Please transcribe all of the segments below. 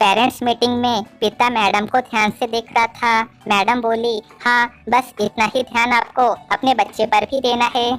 Parents meeting में पिता madam को ध्यान से देख रहा था। मैडम बोली, हाँ बस इतना ही ध्यान आपको अपने बच्चे पर भी देना है।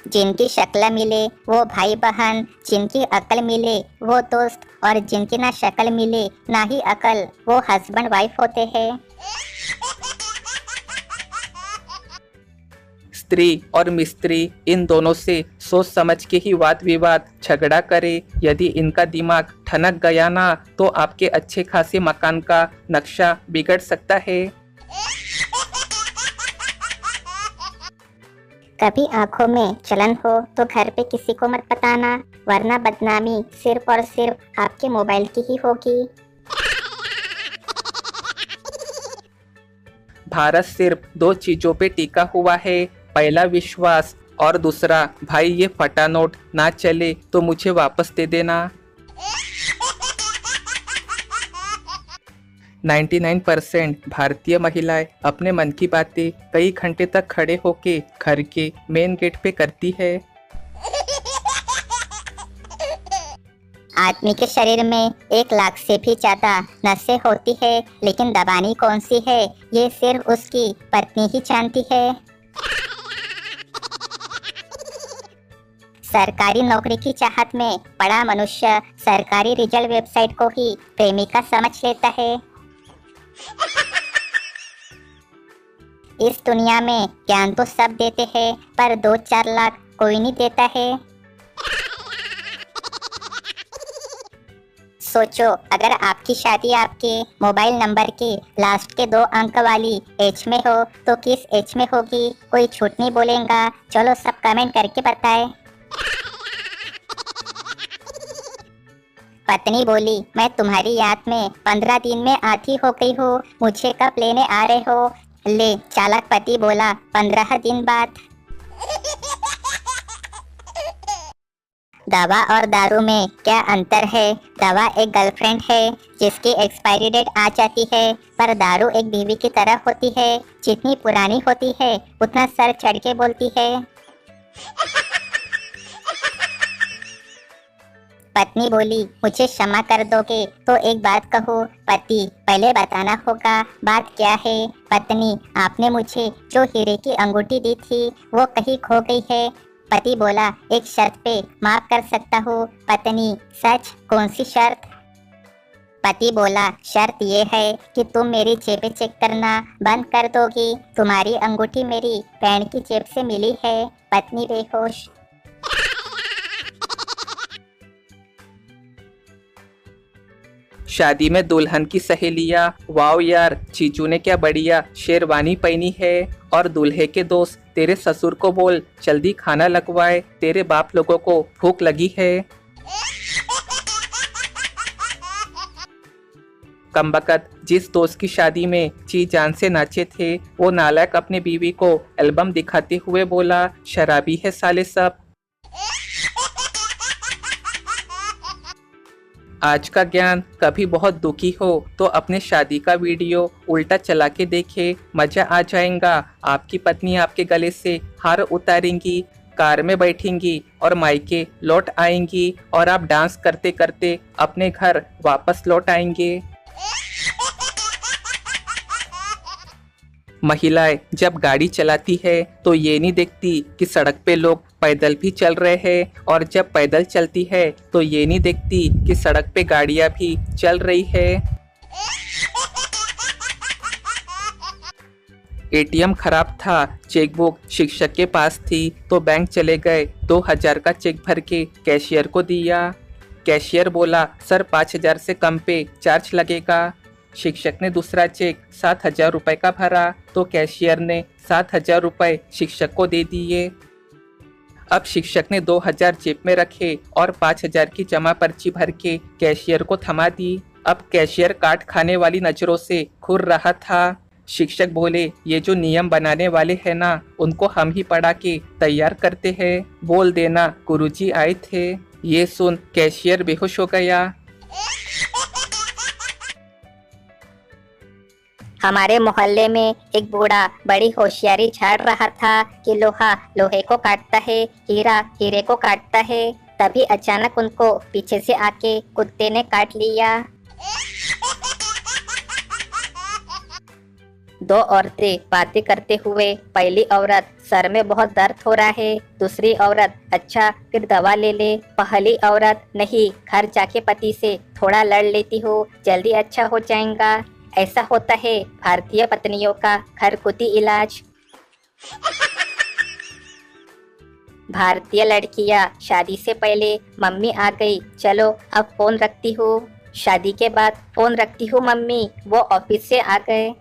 जिनकी शक्ल मिले वो भाई बहन, जिनकी अकल मिले वो दोस्त, और जिनकी ना शक्ल मिले ना ही अकल वो हस्बैंड वाइफ होते हैं। स्त्री और मिस्त्री इन दोनों से सोच समझ के ही वाद विवाद झगड़ा करे। यदि इनका दिमाग ठनक गया ना तो आपके अच्छे खासे मकान का नक्शा बिगड़ सकता है। कभी आंखों में चलन हो तो घर पे किसी को मत बताना, वरना बदनामी सिर्फ और सिर्फ आपके मोबाइल की ही होगी। भारत सिर्फ दो चीजों पे टिका हुआ है, पहला विश्वास और दूसरा भाई ये फटा नोट ना चले तो मुझे वापस दे देना। 99% भारतीय महिलाएं अपने मन की बातें कई घंटे तक खड़े होके घर के मेन गेट पे करती है। आदमी के शरीर में 1 लाख से भी ज्यादा नसें होती है, लेकिन दबानी कौन सी है ये सिर्फ उसकी पत्नी ही जानती है। सरकारी नौकरी की चाहत में बड़ा मनुष्य सरकारी रिजल्ट वेबसाइट को ही प्रेमिका समझ लेता है। इस दुनिया में ज्ञान तो सब देते हैं, पर 2-4 लाख कोई नहीं देता है। सोचो, अगर आपकी शादी आपके मोबाइल नंबर के लास्ट के 2 अंक वाली एच में हो तो किस एच में होगी? कोई झूठ नहीं बोलेगा। चलो सब कमेंट करके बताएं। पत्नी बोली, मैं तुम्हारी याद में 15 दिन में आधी हो गई हूँ, मुझे कब लेने आ रहे हो? ले, चालाक पति बोला, 15 दिन बाद। दवा और दारू में क्या अंतर है? दवा एक गर्लफ्रेंड है जिसकी एक्सपायरी डेट आ जाती है, पर दारू एक बीवी की तरह होती है, जितनी पुरानी होती है उतना सर चढ़ के बोलती है। पत्नी बोली, मुझे क्षमा कर दोगे तो एक बात कहूँ? पति, पहले बताना होगा बात क्या है। पत्नी, आपने मुझे जो हीरे की अंगूठी दी थी वो कहीं खो गई है। पति बोला, एक शर्त पे माफ कर सकता हूँ। पत्नी, सच? कौन सी शर्त? पति बोला, शर्त ये है कि तुम मेरी जेबें चेक करना बंद कर दोगी। तुम्हारी अंगूठी मेरी पैंट की जेब से मिली है। पत्नी बेहोश। शादी में दुल्हन की सहेलियां, वाओ यार चीचू ने क्या बढ़िया शेरवानी पहनी है। और दूल्हे के दोस्त तेरे ससुर को बोल जल्दी खाना लगवाए, तेरे बाप लोगों को भूख लगी है। कमबख्त, जिस दोस्त की शादी में जी जान से नाचे थे वो नालायक अपनी बीवी को एल्बम दिखाते हुए बोला, शराबी है साले सब। आज का ज्ञान, कभी बहुत दुखी हो तो अपने शादी का वीडियो उल्टा चला के देखे, मजा आ जाएगा। आपकी पत्नी आपके गले से हार उतारेंगी, कार में बैठेंगी और मायके लौट आएंगी और आप डांस करते करते अपने घर वापस लौट आएंगे। महिलाएं जब गाड़ी चलाती है तो ये नहीं देखती कि सड़क पे लोग पैदल भी चल रहे हैं, और जब पैदल चलती है तो ये नहीं देखती कि सड़क पे गाड़ियां भी चल रही है। एटीएम खराब था, चेकबुक शिक्षक के पास थी तो बैंक चले गए, 2000 का चेक भर के कैशियर को दिया। कैशियर बोला, सर 5000 से कम पे चार्ज लगेगा। शिक्षक ने दूसरा चेक 7000 रुपए का भरा तो कैशियर ने 7000 रुपए शिक्षक को दे दिए। अब शिक्षक ने 2000 जेब में रखे और 5000 की जमा पर्ची भर के कैशियर को थमा दी। अब कैशियर काट खाने वाली नजरों से घूर रहा था। शिक्षक बोले, ये जो नियम बनाने वाले हैं ना, उनको हम ही पढ़ा के तैयार करते हैं, बोल देना गुरुजी आए थे। ये सुन कैशियर बेहोश हो गया। हमारे मोहल्ले में एक बूढ़ा बड़ी होशियारी झाड़ रहा था कि लोहा लोहे को काटता है, हीरा हीरे को काटता है। तभी अचानक उनको पीछे से आके कुत्ते ने काट लिया। दो औरतें बातें करते हुए, पहली औरत, सर में बहुत दर्द हो रहा है। दूसरी औरत, अच्छा फिर दवा ले ले। पहली औरत, नहीं, घर जाके पति से थोड़ा लड़ लेती हूँ, जल्दी अच्छा हो जाएगा। ऐसा होता है भारतीय पत्नियों का घरगुती इलाज। भारतीय लड़कियां शादी से पहले, मम्मी आ गई, चलो अब फोन रखती हूँ। शादी के बाद, फोन रखती हूँ मम्मी, वो ऑफिस से आ गए।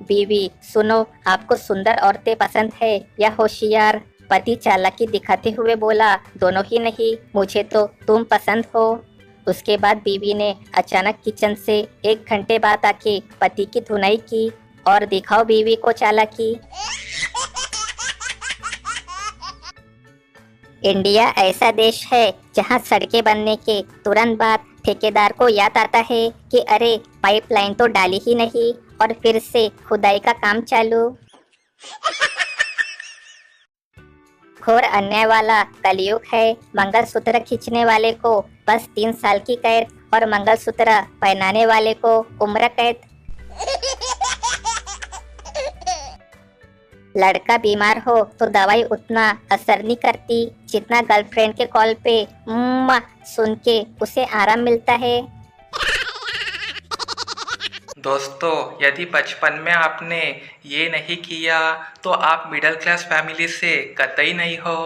बीवी, सुनो, आपको सुंदर औरतें पसंद है या होशियार? पति चालाकी दिखाते हुए बोला, दोनों ही नहीं, मुझे तो तुम पसंद हो। उसके बाद बीवी ने अचानक किचन से 1 घंटे बाद आके पति की धुनाई की। और दिखाओ बीवी को चालाकी। इंडिया ऐसा देश है जहां सड़कें बनने के तुरंत बाद ठेकेदार को याद आता है कि अरे पाइपलाइन तो डाली ही नहीं, और फिर से खुदाई का काम चालू। घोर अन्याय वाला कलयुग है। मंगलसूत्र खींचने वाले को बस 3 साल की कैद और मंगलसूत्र पहनाने वाले को उम्र कैद। लड़का बीमार हो तो दवाई उतना असर नहीं करती जितना गर्लफ्रेंड के कॉल पे मुम्मा सुन के उसे आराम मिलता है। दोस्तों, यदि बचपन में आपने ये नहीं किया तो आप मिडिल क्लास फैमिली से कतई नहीं हो।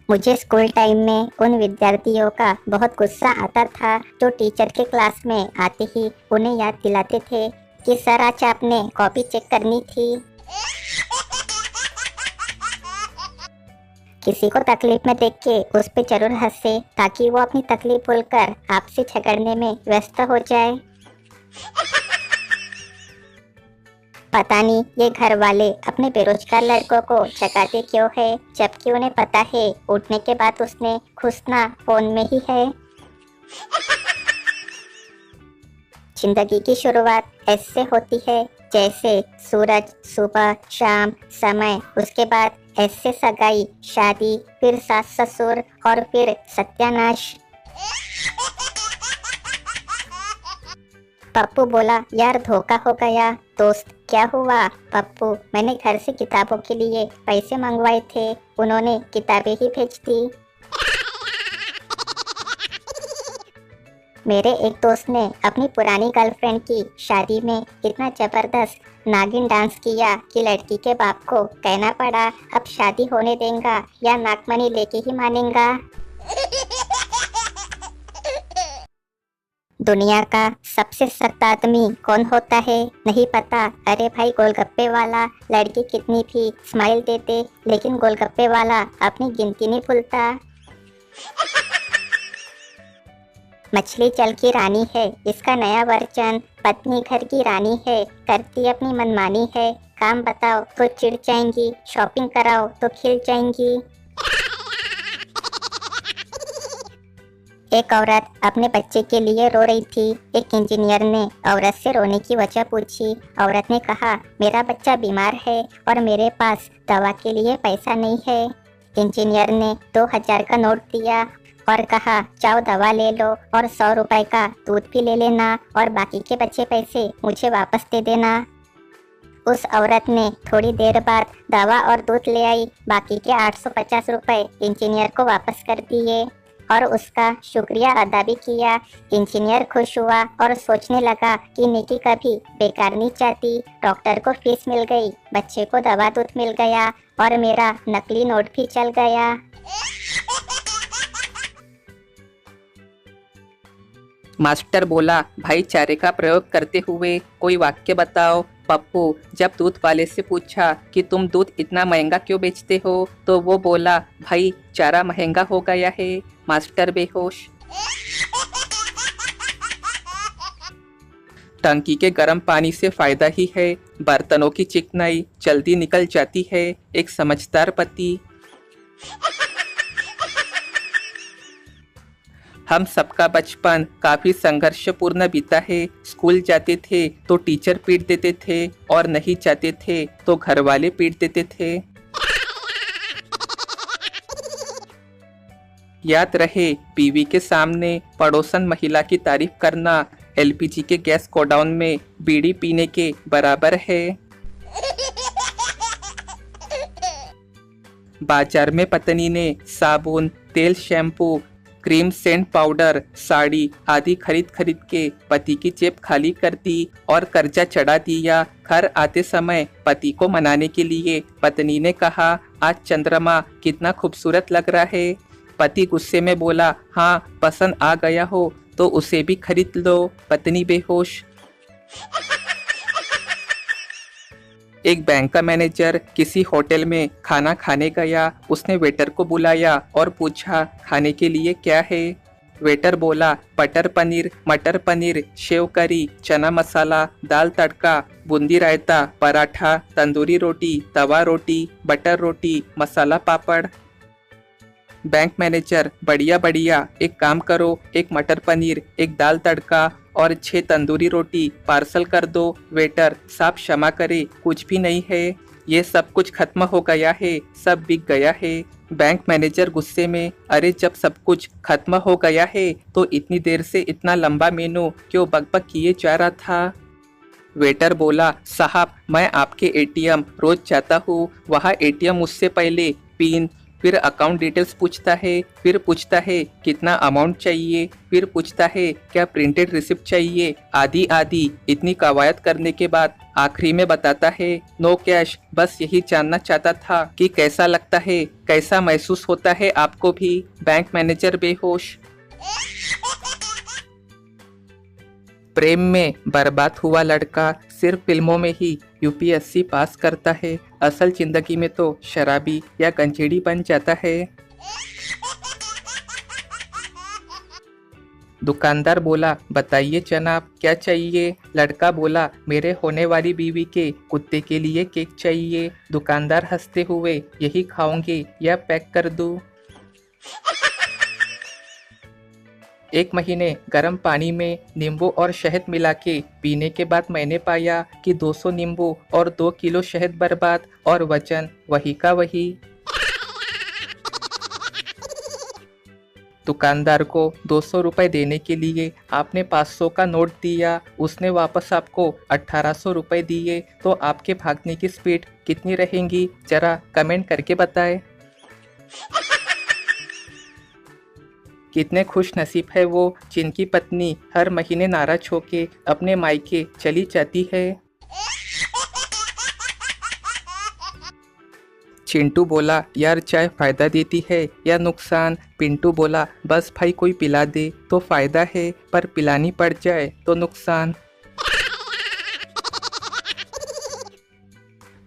मुझे स्कूल टाइम में उन विद्यार्थियों का बहुत गुस्सा आता था जो टीचर के क्लास में आते ही उन्हें याद दिलाते थे कि सर आज आपने कॉपी चेक करनी थी। किसी को तकलीफ में देख के उस पे जरूर हंसे ताकि वो अपनी तकलीफ भूलकर आपसे झगड़ने में व्यस्त हो जाए। पता नहीं ये घर वाले अपने बेरोजगार लड़कों को जगाते क्यों है, जबकि उन्हें पता है उठने के बाद उसने घुसना फोन में ही है। जिंदगी की शुरुआत ऐसे होती है जैसे सूरज, सुबह, शाम, समय, उसके बाद ऐसे सगाई, शादी, फिर सास ससुर और फिर सत्यानाश। पप्पू बोला, यार धोखा हो गया। दोस्त, क्या हुआ? पप्पू, मैंने घर से किताबों के लिए पैसे मंगवाए थे, उन्होंने किताबें ही भेज दी। मेरे एक दोस्त ने अपनी पुरानी गर्लफ्रेंड की शादी में इतना जबरदस्त नागिन डांस किया कि लड़की के बाप को कहना पड़ा अब शादी होने देगा या नागमणि लेके ही मानेगा। दुनिया का सबसे सख्त आदमी कौन होता है नहीं पता? अरे भाई, गोलगप्पे वाला। लड़की कितनी भी स्माइल देते लेकिन गोलगप्पे वाला अपनी गिनती नहीं भूलता। मछली जल की रानी है, इसका नया वर्जन। पत्नी घर की रानी है, करती अपनी मनमानी है। काम बताओ तो चिढ़ जाएंगी, शॉपिंग कराओ तो खिल जाएंगी। एक औरत अपने बच्चे के लिए रो रही थी। एक इंजीनियर ने औरत से रोने की वजह पूछी। औरत ने कहा, मेरा बच्चा बीमार है और मेरे पास दवा के लिए पैसा नहीं है। इंजीनियर ने 2000 का नोट दिया और कहा, जाओ दवा ले लो और 100 रुपए का दूध भी ले लेना और बाकी के बचे पैसे मुझे वापस दे देना। उस औरत ने थोड़ी देर बाद दवा और दूध ले आई। बाकी के 850 रुपए इंजीनियर को वापस कर दिए और उसका शुक्रिया अदा भी किया। इंजीनियर खुश हुआ और सोचने लगा कि नेकी कभी बेकार नहीं जाती। डॉक्टर को फीस मिल गई, बच्चे को दवा दूध मिल गया और मेरा नकली नोट भी चल गया। मास्टर बोला, भाईचारे का प्रयोग करते हुए कोई वाक्य बताओ। पप्पू जब दूध वाले से पूछा कि तुम दूध इतना महंगा क्यों बेचते हो, तो वो बोला, भाई चारा महंगा हो गया है। मास्टर बेहोश। टंकी के गर्म पानी से फायदा ही है, बर्तनों की चिकनाई जल्दी निकल जाती है। एक समझदार पति। हम सबका बचपन काफी संघर्षपूर्ण बीता है। स्कूल जाते थे तो टीचर पीट देते थे और नहीं जाते थे तो घर वाले पीट देते थे। याद रहे, बीवी के सामने पड़ोसन महिला की तारीफ करना एलपीजी के गैस गोडाउन में बीड़ी पीने के बराबर है। बाजार में पत्नी ने साबुन, तेल, shampoo, cream, scent powder, sari आदि खरीद खरीद के पति की जेब खाली कर दी और कर्जा चढ़ा दिया। घर आते समय पति को मनाने के लिए पत्नी ने कहा, आज चंद्रमा कितना खूबसूरत लग रहा है। पति गुस्से में बोला, हाँ पसंद आ गया हो तो उसे भी खरीद लो। पत्नी बेहोश। एक बैंक का मैनेजर किसी होटल में खाना खाने गया। उसने वेटर को बुलाया और पूछा, खाने के लिए क्या है। वेटर बोला, बटर पनीर, मटर पनीर, शेव करी, चना मसाला, दाल तड़का, बूंदी रायता, पराठा, तंदूरी रोटी, तवा रोटी, बटर रोटी, मसाला पापड़। बैंक मैनेजर, बढ़िया बढ़िया, एक काम करो, एक मटर पनीर, एक दाल तड़का और 6 तंदूरी रोटी पार्सल कर दो। वेटर, साहब क्षमा करे, कुछ भी नहीं है, ये सब कुछ खत्म हो गया है, सब बिक गया है। बैंक मैनेजर गुस्से में, अरे जब सब कुछ खत्म हो गया है तो इतनी देर से इतना लंबा मेनू क्यों बकबक किए जा रहा था। वेटर बोला, साहब मैं आपके एटीएम रोज जाता हूँ, वहाँ एटीएम मुझसे पहले पिन, फिर अकाउंट डिटेल्स पूछता है, फिर पूछता है कितना अमाउंट चाहिए, फिर पूछता है क्या प्रिंटेड रिसिप्ट चाहिए, आदि आदि। इतनी कवायद करने के बाद आखिरी में बताता है, नो कैश। बस यही जानना चाहता था कि कैसा लगता है, कैसा महसूस होता है आपको भी। बैंक मैनेजर बेहोश। प्रेम में बर्बाद हुआ लड़का सिर्फ फिल्मों में ही यूपीएससी पास करता है, असल जिंदगी में तो शराबी या गंजेड़ी बन जाता है। दुकानदार बोला, बताइए जनाब क्या चाहिए। लड़का बोला, मेरे होने वाली बीवी के कुत्ते के लिए केक चाहिए। दुकानदार हंसते हुए, यही खाओगे या पैक कर दूं। एक महीने गर्म पानी में नींबू और शहद मिला के पीने के बाद मैंने पाया कि 200 नींबू और 2 किलो शहद बर्बाद और वजन वही का वही। दुकानदार को 200 रुपए देने के लिए आपने 500 का नोट दिया, उसने वापस आपको 1800 रुपए दिए, तो आपके भागने की स्पीड कितनी रहेंगी, जरा कमेंट करके बताएं। कितने खुश नसीब है वो जिनकी पत्नी हर महीने नाराज होके अपने मायके चली जाती है। चिंटू बोला, यार चाय फायदा देती है या नुकसान। पिंटू बोला, बस भाई कोई पिला दे तो फायदा है, पर पिलानी पड़ जाए तो नुकसान।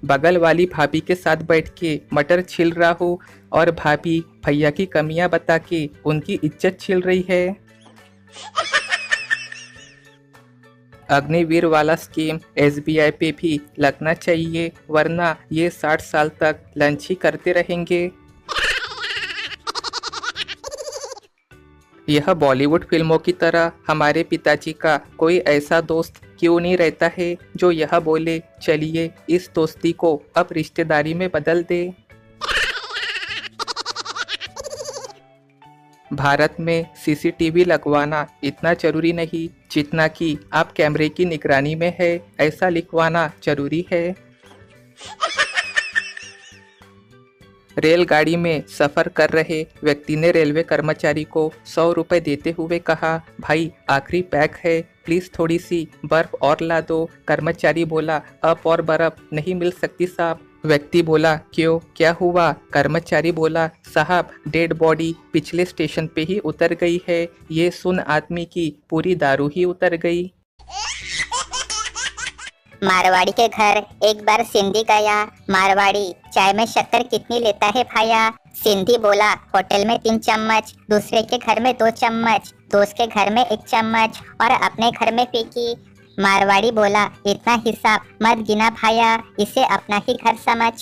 बगल वाली भाभी के साथ बैठ के मटर छील रहा हूँ और भाभी भैया की कमियां बता के उनकी इज्जत छील रही है। अग्निवीर वाला स्कीम एसबीआई पे भी लगना चाहिए, वरना ये 60 साल तक लंच ही करते रहेंगे। यह बॉलीवुड फिल्मों की तरह हमारे पिताजी का कोई ऐसा दोस्त क्यों नहीं रहता है जो यह बोले, चलिए इस दोस्ती को अब रिश्तेदारी में बदल दे। भारत में सीसीटीवी लगवाना इतना जरूरी नहीं जितना कि आप कैमरे की निगरानी में है, ऐसा लिखवाना जरूरी है। रेलगाड़ी में सफर कर रहे व्यक्ति ने रेलवे कर्मचारी को 100 रुपए देते हुए कहा, भाई आखिरी पैक है, प्लीज थोड़ी सी बर्फ और ला दो। कर्मचारी बोला, अब और बर्फ नहीं मिल सकती साहब। व्यक्ति बोला, क्यों, क्या हुआ? कर्मचारी बोला, साहब डेड बॉडी पिछले स्टेशन पे ही उतर गई है, ये सुन आदमी की पूरी दारू ही उतर गई। मारवाड़ी के घर एक बार सिंधी गया। मारवाड़ी, चाय में शक्कर कितनी लेता है भाया? सिंधी बोला, होटल में 3 चम्मच, दूसरे के घर में 2 चम्मच, दोस्त के घर में 1 चम्मच और अपने घर में फीकी। मारवाड़ी बोला, इतना हिसाब मत गिना भाया, इसे अपना ही घर समझ।